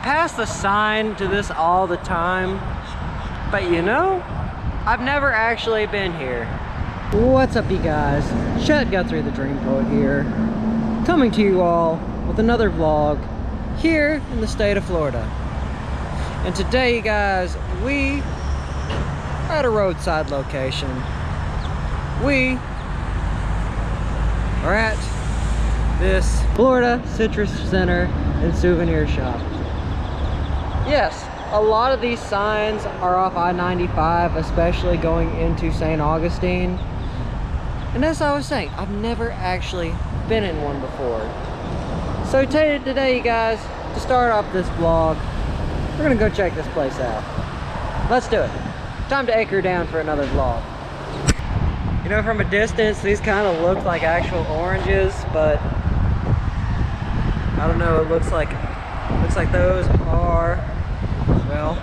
pass the sign to this all the time, but you know, I've never actually been here. What's up, you guys? Chet Guthrie, the Dream Poet here, coming to you all with another vlog here in the state of Florida. And today, you guys, we are at a roadside location. We are at this Florida Citrus Center and Souvenir Shop. Yes, a lot of these signs are off I-95, especially going into St. Augustine. And as I was saying, I've never actually been in one before. So today, you guys, to start off this vlog, we're gonna go check this place out. Let's do it. Time to anchor down for another vlog. You know, from a distance, these kind of look like actual oranges, but I don't know, it looks like those are, well,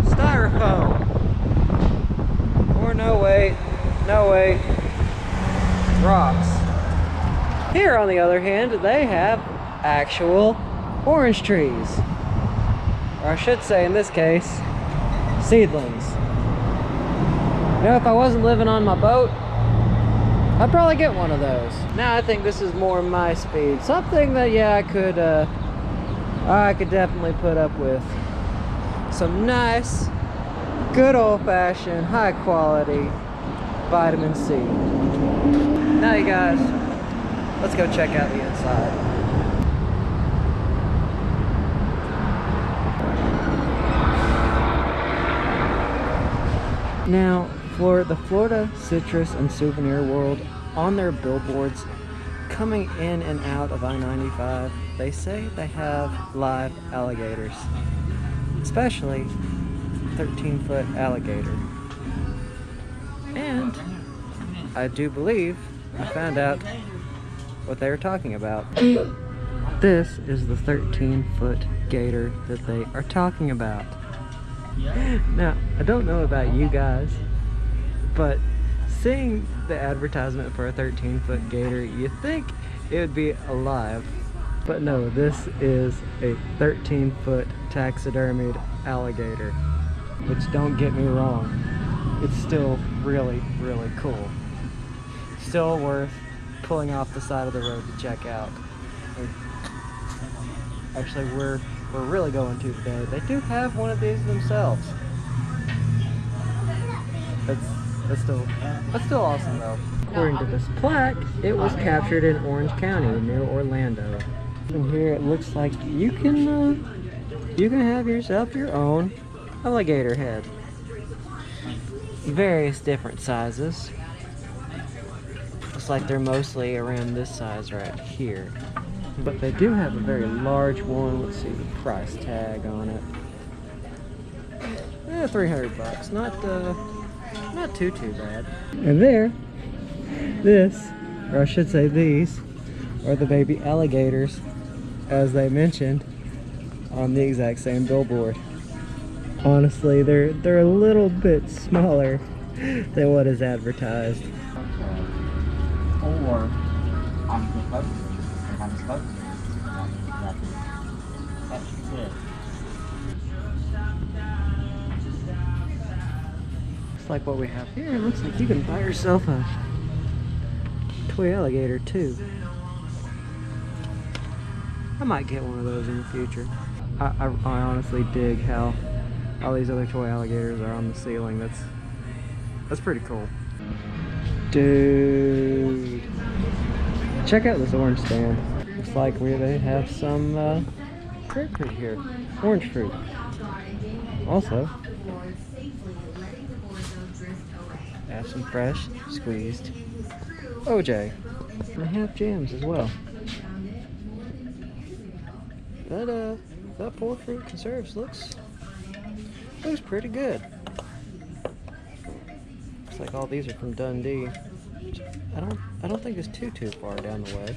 styrofoam. Or no way, rocks. Here, on the other hand, they have actual orange trees. Or I should say, in this case, seedlings. You know, if I wasn't living on my boat, I'd probably get one of those. Now I think this is more my speed. Something that, yeah, I could definitely put up with. Some nice, good old-fashioned, high-quality vitamin C. Now, you guys, let's go check out the inside. Now, for the Florida Citrus and Souvenir World, on their billboards coming in and out of I-95, they say they have live alligators, especially 13-foot alligator. And I do believe I found out what they were talking about. This is the 13-foot gator that they are talking about. Now, I don't know about you guys, but seeing the advertisement for a 13-foot gator, you think it would be alive. But no, this is a 13-foot taxidermied alligator. Which, don't get me wrong, it's still really, really cool. Still worth pulling off the side of the road to check out. Actually, we're really going to today. They do have one of these themselves. That's still awesome though. According to this plaque, it was captured in Orange County near Orlando. And here it looks like you can have yourself your own alligator head. Various different sizes. Looks like they're mostly around this size right here. But they do have a very large one. Let's see the price tag on it. $300. Not too bad. And this, or I should say these, are the baby alligators, as they mentioned on the exact same billboard. Honestly, they're a little bit smaller than what is advertised. Or It's like what we have here. It looks like you can buy yourself a toy alligator too. I might get one of those in the future. I honestly dig how all these other toy alligators are on the ceiling. That's pretty cool. Dude, check out this orange stand. Looks like they have some fruit here. Orange fruit. Also, have some fresh squeezed OJ. And they have jams as well. That 4 fruit conserves looks pretty good. Looks like all these are from Dundee. Which I don't think it's too far down the way.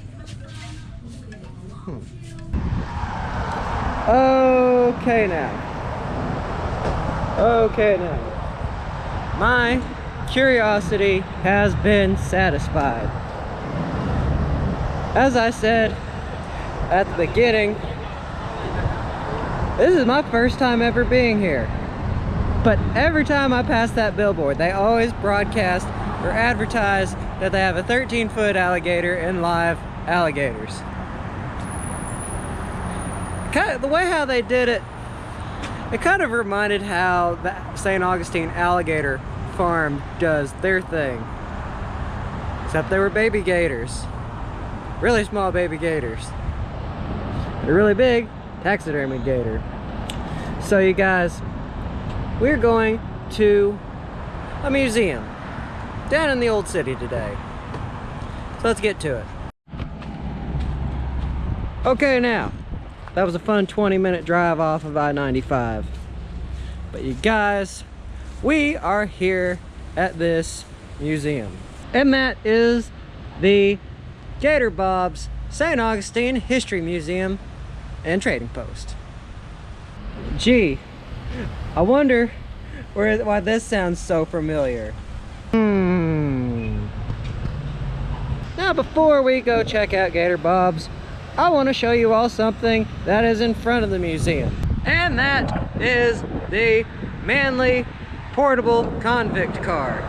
Okay now. My curiosity has been satisfied. As I said at the beginning, This is my first time ever being here. But every time I pass that billboard, they always broadcast or advertise that they have a 13-foot alligator and live alligators. The way how they did it, it kind of reminded how the St. Augustine Alligator Farm does their thing. Except they were baby gators. Really small baby gators. A really big taxidermy gator. So you guys, we're going to a museum down in the old city today. So let's get to it. Okay, now, that was a fun 20-minute drive off of I-95. But you guys, we are here at this museum. And that is the Gator Bob's St. Augustine History Museum and Trading Post. Gee, I wonder why this sounds so familiar. Now before we go check out Gator Bob's, I want to show you all something that is in front of the museum. And that is the Manly Portable Convict Car.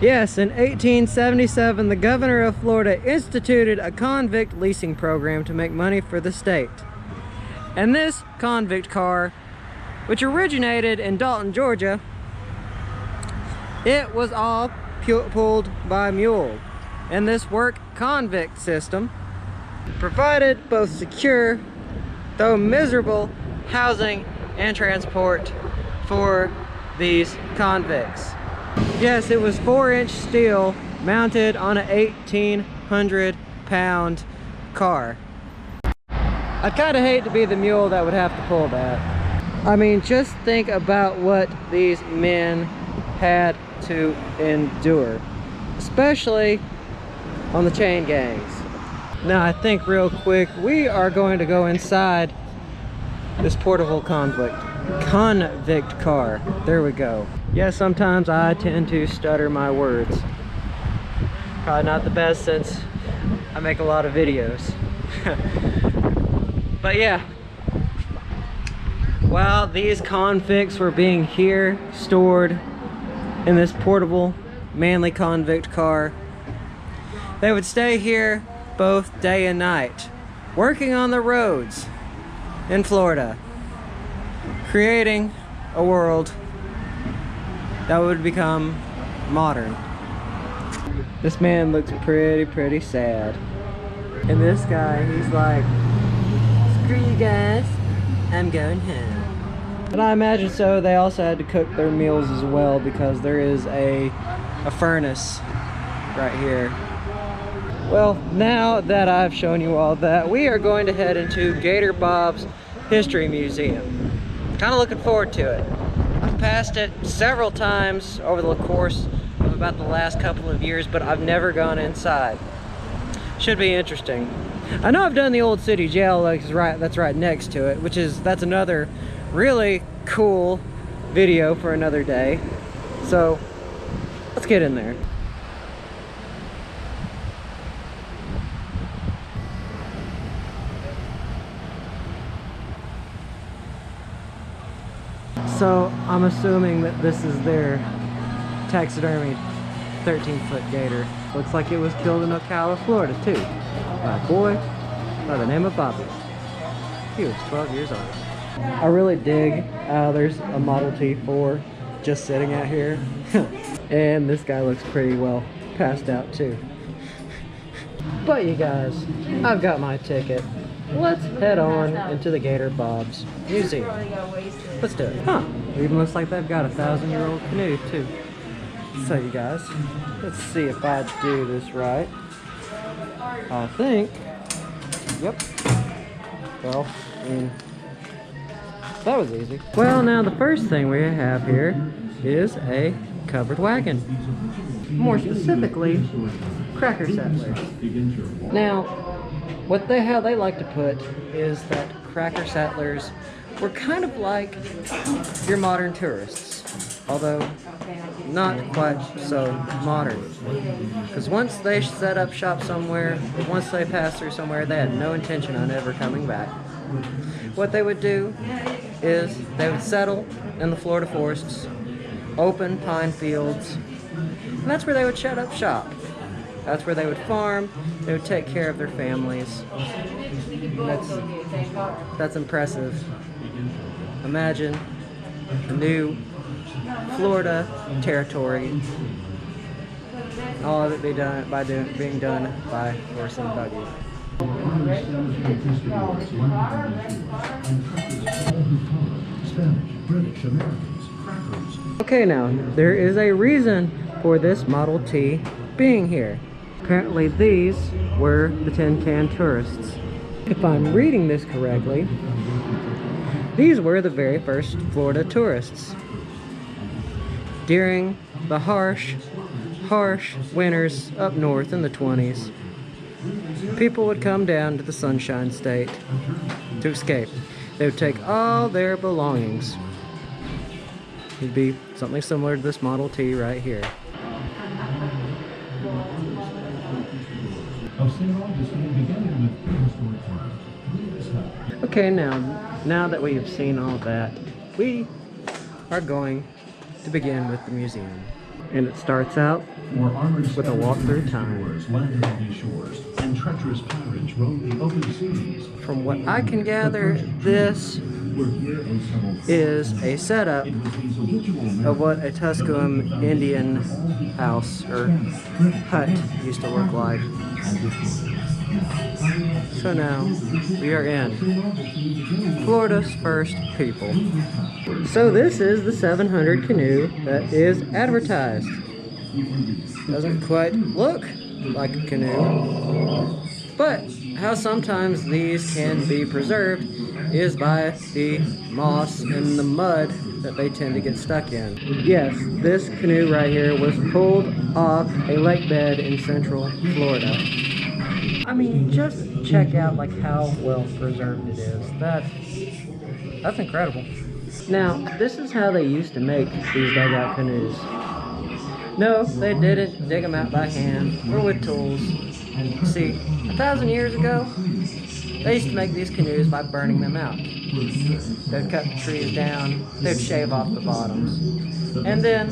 Yes, in 1877, the governor of Florida instituted a convict leasing program to make money for the state. And this convict car, which originated in Dalton, Georgia, it was all pulled by mule. And this work convict system provided both secure, though miserable, housing and transport for these convicts. Yes, it was 4-inch steel mounted on an 1,800-pound car. I'd kind of hate to be the mule that would have to pull that. I mean, just think about what these men had to endure, especially on the chain gangs. Now, I think real quick, we are going to go inside this portable convict car. There we go. Yeah, sometimes I tend to stutter my words. Probably not the best since I make a lot of videos. But yeah, while these convicts were being stored in this portable Manly convict car, they would stay here both day and night, working on the roads in Florida, creating a world that would become modern. This man looks pretty sad. And this guy, he's like, screw you guys, I'm going home. And I imagine so they also had to cook their meals as well, because there is a furnace right here. Well, now that I've shown you all that, we are going to head into Gator Bob's History Museum. Kind of looking forward to it. I've passed it several times over the course of about the last couple of years, but I've never gone inside. Should be interesting. I know I've done the old city jail, that's right next to it, that's another really cool video for another day. So let's get in there. So I'm assuming that this is their taxidermy 13-foot gator. Looks like it was killed in Ocala, Florida too, by a boy by the name of Bobby. He was 12 years old. I really dig how there's a Model T4 just sitting out here. And this guy looks pretty well passed out too. But you guys, I've got my ticket. Let's head on into the Gator Bob's Museum. Let's do it. Huh, it even looks like they've got a 1,000-year-old canoe too. So you guys, let's see if I do this right. I think, yep. Well, that was easy. Well, now the first thing we have here is a covered wagon. More specifically, cracker settlers. Now, how they like to put is that cracker settlers were kind of like your modern tourists, although not quite so modern. Because once they set up shop somewhere, once they passed through somewhere, they had no intention on ever coming back. What they would do is they would settle in the Florida forests, open pine fields, and that's where they would set up shop. That's where they would farm, they would take care of their families. That's impressive. Imagine a new Florida territory, all of it being done by horse and buggy. Okay, now there is a reason for this Model T being here. Apparently these were the tin can tourists. If I'm reading this correctly, these were the very first Florida tourists. During the harsh winters up north in the 20s, people would come down to the Sunshine State to escape. They would take all their belongings. It'd be something similar to this Model T right here. Okay, now that we have seen all that, we are going to begin with the museum. And it starts out with a walk through time. From what I can gather, this is a setup of what a Tusculum Indian house or hut used to look like. So now we are in Florida's first people. So this is the 700 canoe that is advertised. Doesn't quite look like a canoe, but how sometimes these can be preserved is by the moss and the mud that they tend to get stuck in. Yes, this canoe right here was pulled off a lake bed in central Florida. I mean, just check out like how well preserved it is. That's incredible. Now, this is how they used to make these dugout canoes. No, they didn't dig them out by hand or with tools. See, 1,000 years ago, they used to make these canoes by burning them out. They'd cut the trees down, they'd shave off the bottoms, and then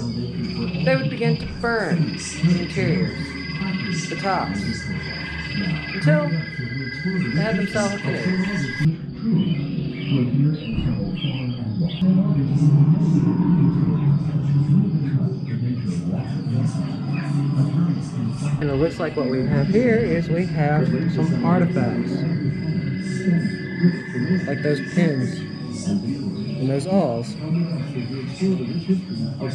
they would begin to burn the interiors, the tops, until they had themselves a canoe. And it looks like what we have here is we have some artifacts, like those pins and those awls.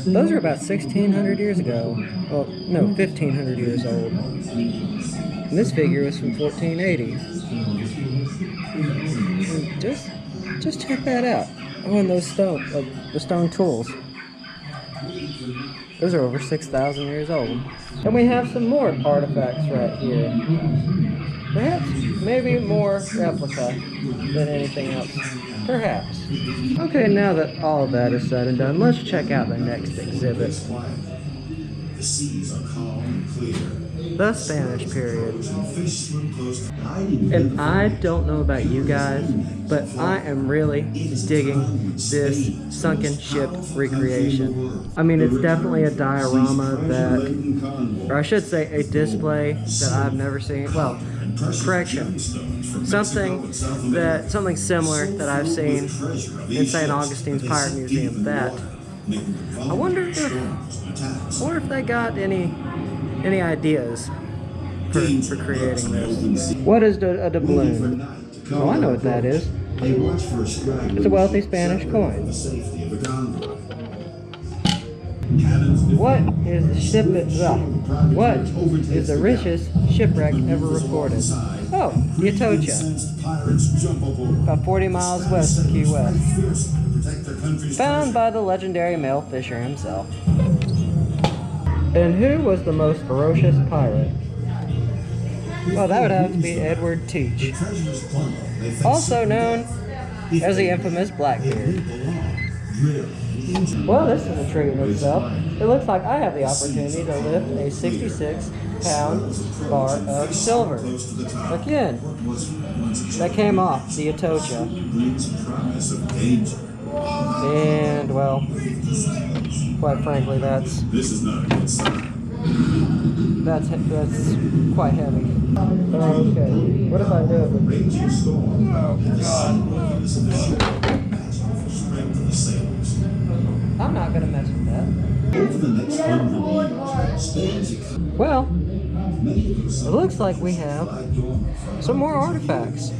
Those are about 1,600 years ago. Well, no, 1,500 years old. And this figure was from 1480. And just check that out. Oh, and those the stone tools. Those are over 6,000 years old. And we have some more artifacts right here. Perhaps, maybe more replica than anything else. Perhaps. Okay, now that all of that is said and done, let's check out the next exhibit. The seas are calm and clear. The Spanish period. And I don't know about you guys, but I am really digging this sunken ship recreation. I mean, it's definitely a diorama that, or I should say a display that I've never seen. Well, correction. Something similar that I've seen in St. Augustine's Pirate Museum. That I wonder if they got any ideas for creating this. What is a doubloon? Oh, I know what that is. It's a wealthy Spanish coin. What is the richest shipwreck ever recorded? Oh, the Atocha. About 40 miles west of Key West. Found by the legendary male fisher himself. And who was the most ferocious pirate? Well, that would have to be Edward Teach, also known as the infamous Blackbeard. Well, this is a treat in itself. It looks like I have the opportunity to lift a 66-pound bar of silver. Again, that came off the Atocha. And well, quite frankly, that's quite heavy. Okay, what if I do it with these? I'm not gonna mess with that. Well, it looks like we have some more artifacts.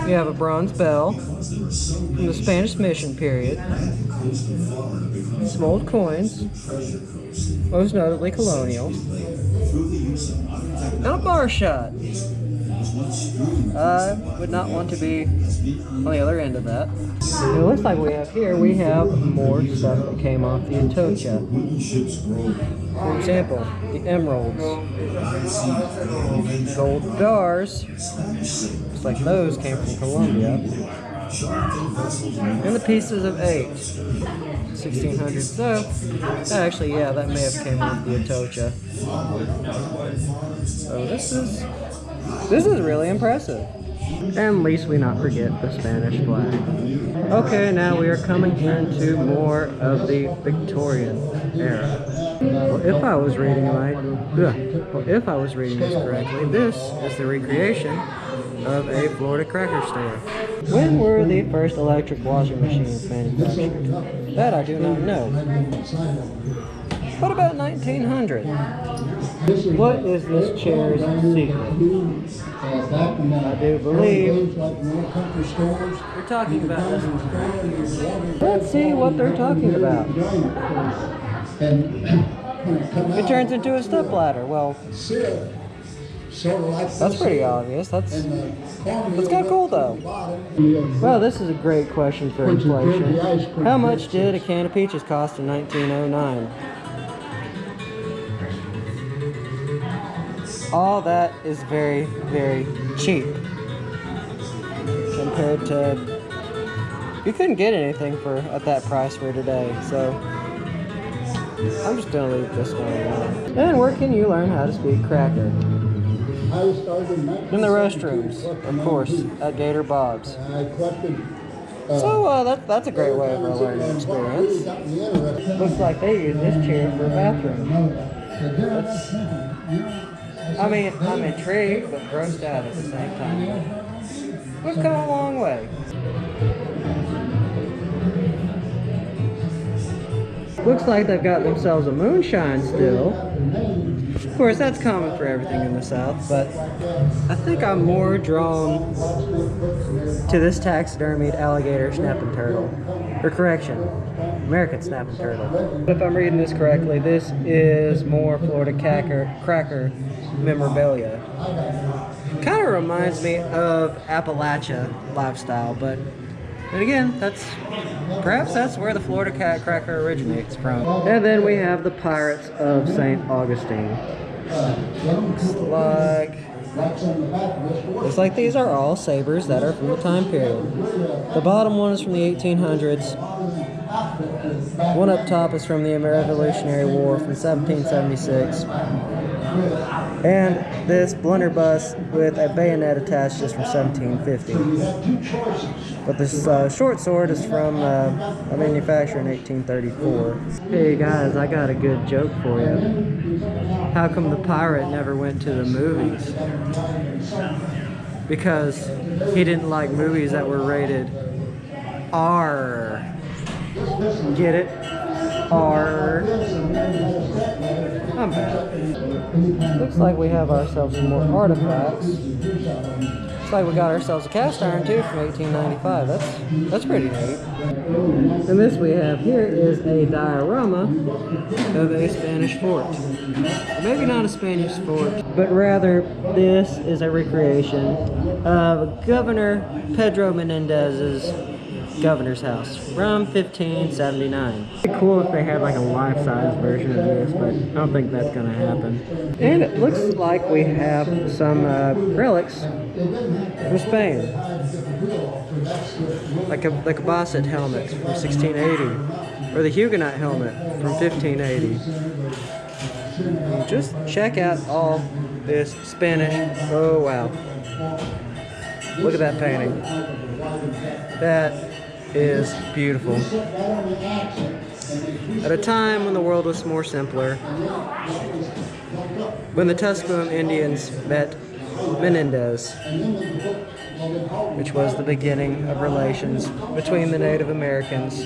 We have a bronze bell from the Spanish mission period, some old coins, most notably colonial, and a bar shot. I would not want to be on the other end of that. And it looks like we have more stuff that came off the Atocha. For example, the emeralds, gold bars, looks like those came from Colombia, and the pieces of 8, 1600. So, actually, yeah, that may have came off the Atocha. So this is really impressive. And least we not forget the Spanish flag. Okay, now we are coming into more of the Victorian era. Well, if I was reading this correctly, this is the recreation of a Florida cracker store. When were the first electric washing machines manufactured? That I do not know. What about 1900? What is this chair's secret? I do believe they're talking about this. Let's see what they're talking about. It turns into a stepladder. Well, that's pretty obvious. That's kind of cool though. Well, this is a great question for inflation. How much did a can of peaches cost in 1909? All that is very, very cheap compared to, you couldn't get anything at that price for today, so I'm just gonna leave this one alone. And where can you learn how to speak cracker? In the restrooms, of course, at Gator Bob's. So that's a great way of a learning experience. Looks like they use this chair for a bathroom. I mean, I'm intrigued, but grossed out at the same time. We've come a long way. Looks like they've got themselves a moonshine still. Of course, that's common for everything in the South, but I think I'm more drawn to this taxidermied alligator snapping turtle. Or correction, American snapping turtle. If I'm reading this correctly, this is more Florida cracker memorabilia. Kind of reminds me of Appalachia lifestyle, but again, perhaps that's where the Florida cracker originates from. And then we have the Pirates of St. Augustine. Looks like these are all sabers that are from the time period. The bottom one is from the 1800s. One up top is from the Revolutionary War from 1776. And this blunderbuss with a bayonet attached is from 1750. But this short sword is from a manufacturer in 1834. Hey guys, I got a good joke for you. How come the pirate never went to the movies? Because he didn't like movies that were rated R. Get it? R. I'm bad. Looks like we have ourselves some more artifacts. Looks like we got ourselves a cast iron too from 1895. That's pretty neat. And this we have here is a diorama of a Spanish fort. Maybe not a Spanish fort, but rather this is a recreation of Governor Pedro Menendez's governor's house from 1579. It'd be cool if they had like a life-size version of this, but I don't think that's gonna happen. And it looks like we have some relics from Spain, like the Cabasset helmet from 1680, or the Huguenot helmet from 1580. And just check out all this Spanish. Oh wow. Look at that painting. That is beautiful. At a time when the world was more simpler, when the Tusculum Indians met Menendez, which was the beginning of relations between the Native Americans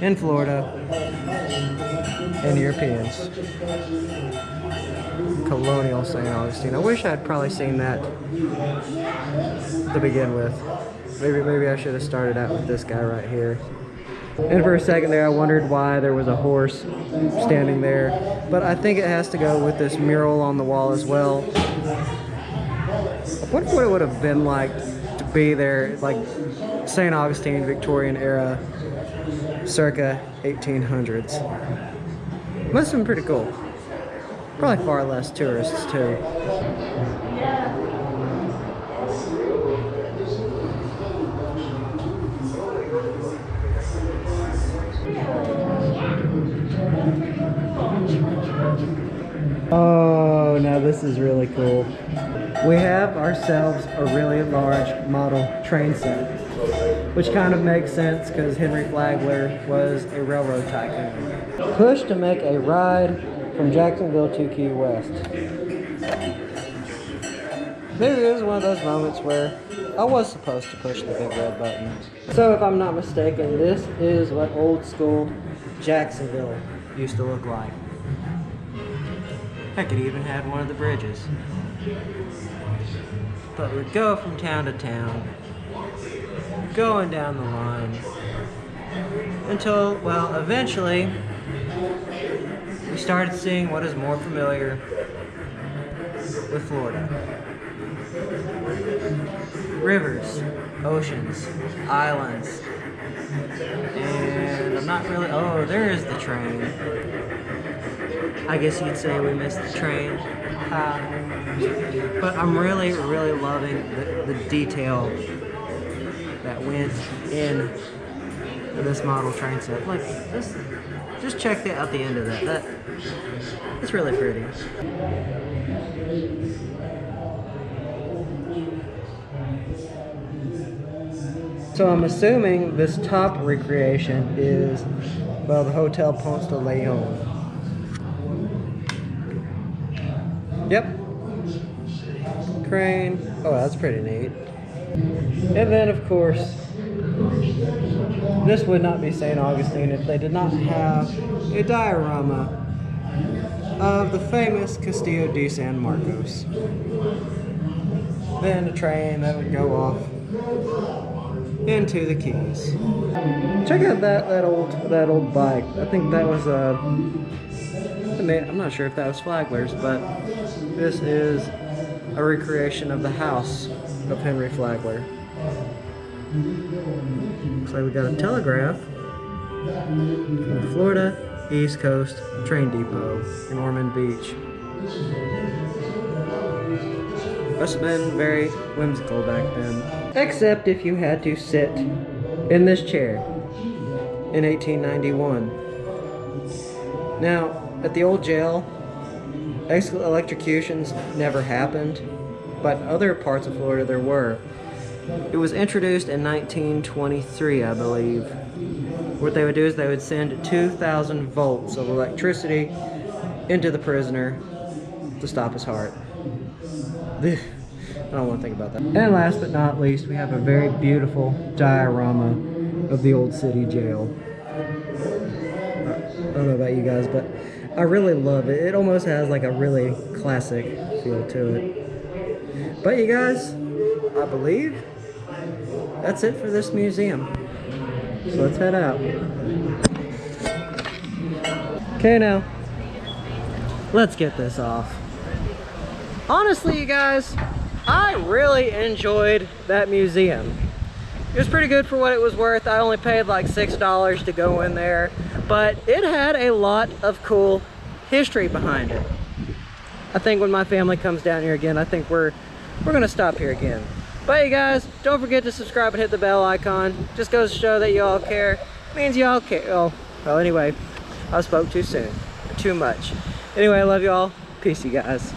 in Florida and Europeans. Colonial St. Augustine. I wish I'd probably seen that to begin with. Maybe I should have started out with this guy right here. And for a second there, I wondered why there was a horse standing there. But I think it has to go with this mural on the wall as well. I wonder what it would have been like to be there, like St. Augustine, Victorian era, circa 1800s. Must have been pretty cool. Probably far less tourists too. Oh, now this is really cool. We have ourselves a really large model train set, which kind of makes sense because Henry Flagler was a railroad tycoon. Pushed to make a ride from Jacksonville to Key West. Maybe it was one of those moments where I was supposed to push the big red button. So if I'm not mistaken, this is what old school Jacksonville used to look like. Heck, it even had one of the bridges. But we'd go from town to town, going down the line, until, well, eventually, we started seeing what is more familiar with Florida. Rivers, oceans, islands, and I'm not really, oh, there is the train. I guess you'd say we missed the train. But I'm really loving the detail that went in this model train set. Like, just check out the end of that. It's really pretty. So I'm assuming this top recreation is, well, the Hotel Ponce de Leon. Yep. Crane. Oh, that's pretty neat. And then, of course, this would not be St. Augustine if they did not have a diorama of the famous Castillo de San Marcos. Then a train that would go off into the Keys. Check out that old bike. I think that was I'm not sure if that was Flagler's, but this is a recreation of the house of Henry Flagler. Looks like we got a telegraph from the Florida East Coast Train Depot in Ormond Beach. Must have been very whimsical back then. Except if you had to sit in this chair in 1891. Now, at the old jail, electrocutions never happened, but other parts of Florida there were. It was introduced in 1923, I believe. What they would do is they would send 2,000 volts of electricity into the prisoner to stop his heart. I don't want to think about that. And last but not least, we have a very beautiful diorama of the old city jail. I don't know about you guys, but I really love it. It almost has like a really classic feel to it. But you guys, I believe that's it for this museum. So let's head out. Okay, now, let's get this off. Honestly, you guys, I really enjoyed that museum. It was pretty good for what it was worth. I only paid like $6 to go in there, but it had a lot of cool history behind it. I think when my family comes down here again, I think we're gonna stop here again. But you guys, don't forget to subscribe and hit the bell icon. Just goes to show that y'all care. It means y'all care. Oh, well, anyway, I spoke too soon. Too much. Anyway, I love y'all. Peace, you guys.